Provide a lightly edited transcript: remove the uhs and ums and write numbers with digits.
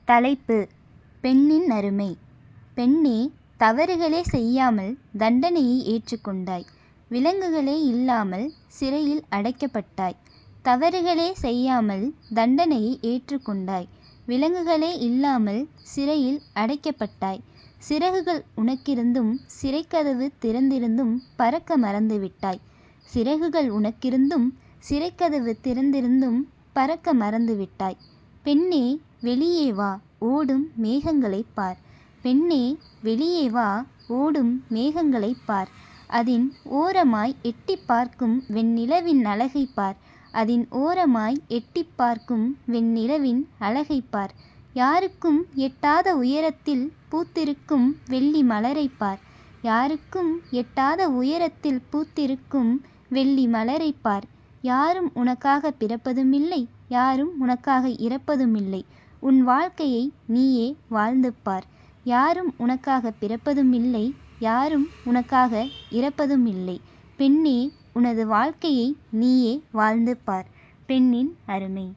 தலைப்பு: பெண்ணின் அருமை. பெண்ணே, தவறுகளே செய்யாமல் தண்டனையை ஏற்றுக்கொண்டாய். விலங்குகளே இல்லாமல் சிறையில் அடைக்கப்பட்டாய். தவறுகளே செய்யாமல் தண்டனையை ஏற்றுக்கொண்டாய். விலங்குகளே இல்லாமல் சிறையில் அடைக்கப்பட்டாய். சிறகுகள் உனக்கிருந்தும் சிறைக்கதவு திறந்திருந்தும் பறக்க மறந்துவிட்டாய். சிறகுகள் உனக்கிருந்தும் சிறைக்கதவு திறந்திருந்தும் பறக்க மறந்துவிட்டாய். பெண்ணே, வெளியே வா, ஓடும் மேகங்களைப் பார். பெண்ணே, வெளியே வா, ஓடும் மேகங்களைப் பார். அதின் ஓரமாய் எட்டிப் பார்க்கும் வெண்ணிலவின் அழகைப் பார். அதின் ஓரமாய் எட்டிப் பார்க்கும் வெண்ணிலவின் அழகைப் பார். யாருக்கும் எட்டாத உயரத்தில் பூத்திருக்கும் வெள்ளி மலரைப் பார். யாருக்கும் எட்டாத உயரத்தில் பூத்திருக்கும் வெள்ளி மலரைப் பார். யாரும் உனக்காக பிறப்பதுமில்லை, யாரும் உனக்காக இறப்பதுமில்லை. உன் வாழ்க்கையை நீயே வாழ்ந்து பார். யாரும் உனக்காக பிறப்பதுமில்லை, யாரும் உனக்காக இறப்பதுமில்லை. பெண்ணே, உனது வாழ்க்கையை நீயே வாழ்ந்து பார். பெண்ணின் அருமை.